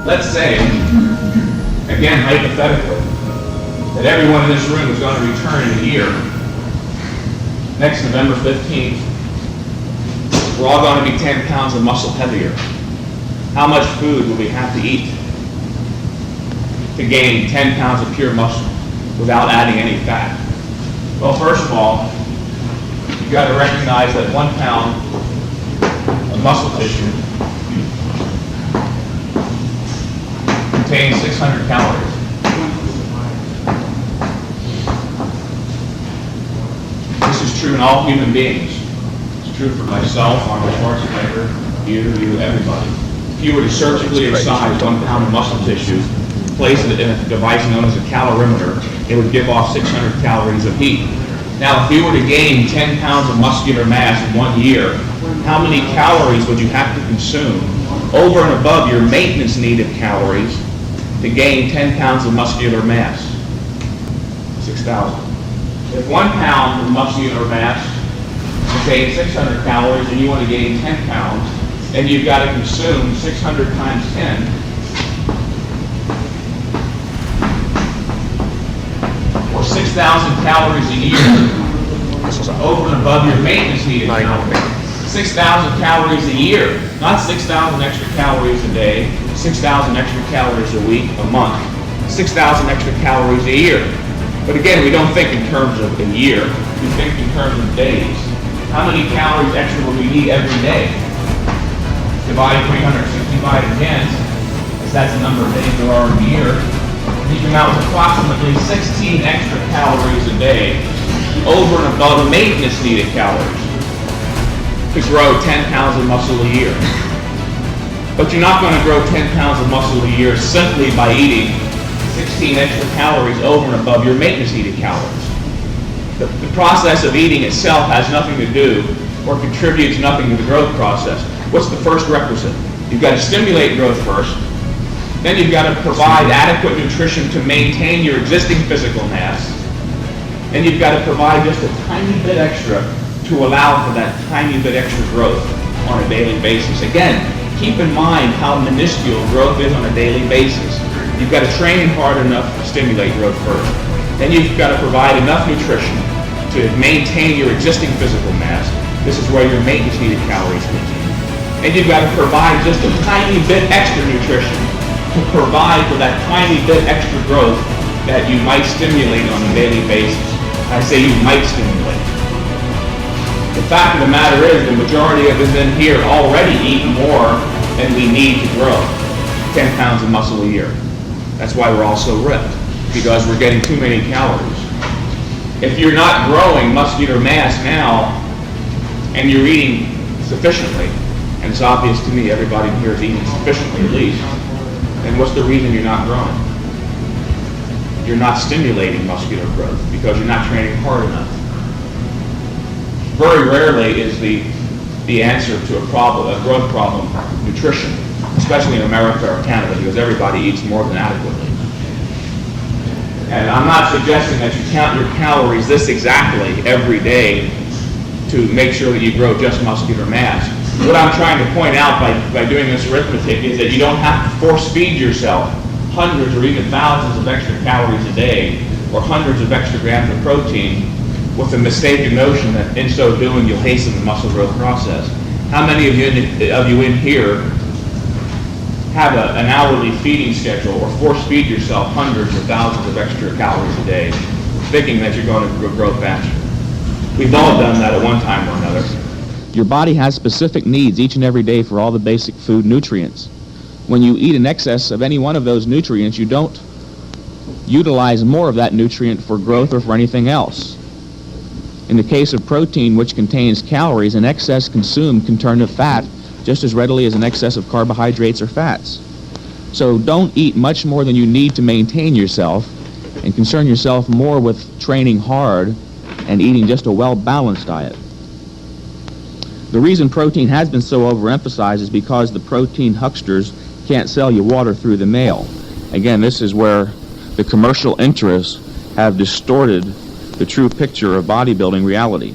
Let's say, again hypothetically, that everyone in this room is going to return in a year. Next November 15th, we're all going to be 10 pounds of muscle heavier. How much food will we have to eat to gain 10 pounds of pure muscle without adding any fat? Well, first of all, you've got to recognize that 1 pound of muscle tissue contains 600 calories. This is true in all human beings. It's true for myself, Arnold Schwarzenegger, you, everybody. If you were to surgically excise 1 pound of muscle tissue, place it in a device known as a calorimeter, it would give off 600 calories of heat. Now, if you were to gain 10 pounds of muscular mass in 1 year, how many calories would you have to consume over and above your maintenance needed calories to gain 10 pounds of muscular mass? 6,000. If 1 pound of muscular mass contains 600 calories and you want to gain 10 pounds, then you've got to consume 600 times 10, or 6,000 calories a year over and above your maintenance needed calories. 6,000 calories a year, not 6,000 extra calories a day, 6,000 extra calories a week, a month, 6,000 extra calories a year. But again, we don't think in terms of a year, we think in terms of days. How many calories extra will we need every day? Divide 365 again, as that's the number of days there are in a year. You come out with approximately 16 extra calories a day over and above the maintenance needed calories to grow 10 pounds of muscle a year. But you're not going to grow 10 pounds of muscle a year simply by eating 16 extra calories over and above your maintenance needed calories. The process of eating itself has nothing to do or contributes nothing to the growth process. What's the first requisite? You've got to stimulate growth first. Then you've got to provide adequate nutrition to maintain your existing physical mass. And you've got to provide just a tiny bit extra to allow for that tiny bit extra growth on a daily basis. Again, keep in mind how minuscule growth is on a daily basis. You've got to train hard enough to stimulate growth first. Then you've got to provide enough nutrition to maintain your existing physical mass. This is where your maintenance needed calories come in. And you've got to provide just a tiny bit extra nutrition to provide for that tiny bit extra growth that you might stimulate on a daily basis. I say you might stimulate. The fact of the matter is the majority of us in here already eat more than we need to grow 10 pounds of muscle a year. That's why we're all so ripped, because we're getting too many calories. If you're not growing muscular mass now and you're eating sufficiently, and it's obvious to me everybody here is eating sufficiently at least, then what's the reason you're not growing? You're not stimulating muscular growth because you're not training hard enough. Very rarely is the answer to a growth problem, nutrition, especially in America or Canada, because everybody eats more than adequately. And I'm not suggesting that you count your calories this exactly every day to make sure that you grow just muscular mass. What I'm trying to point out by doing this arithmetic is that you don't have to force feed yourself hundreds or even thousands of extra calories a day or hundreds of extra grams of protein with the mistaken notion that in so doing you'll hasten the muscle growth process. How many of you in here have an hourly feeding schedule or force feed yourself hundreds or thousands of extra calories a day thinking that you're going to grow faster? We've all done that at one time or another. Your body has specific needs each and every day for all the basic food nutrients. When you eat in excess of any one of those nutrients, you don't utilize more of that nutrient for growth or for anything else. In the case of protein, which contains calories, an excess consumed can turn to fat just as readily as an excess of carbohydrates or fats. So don't eat much more than you need to maintain yourself, and concern yourself more with training hard and eating just a well-balanced diet. The reason protein has been so overemphasized is because the protein hucksters can't sell you water through the mail. Again, this is where the commercial interests have distorted the true picture of bodybuilding reality.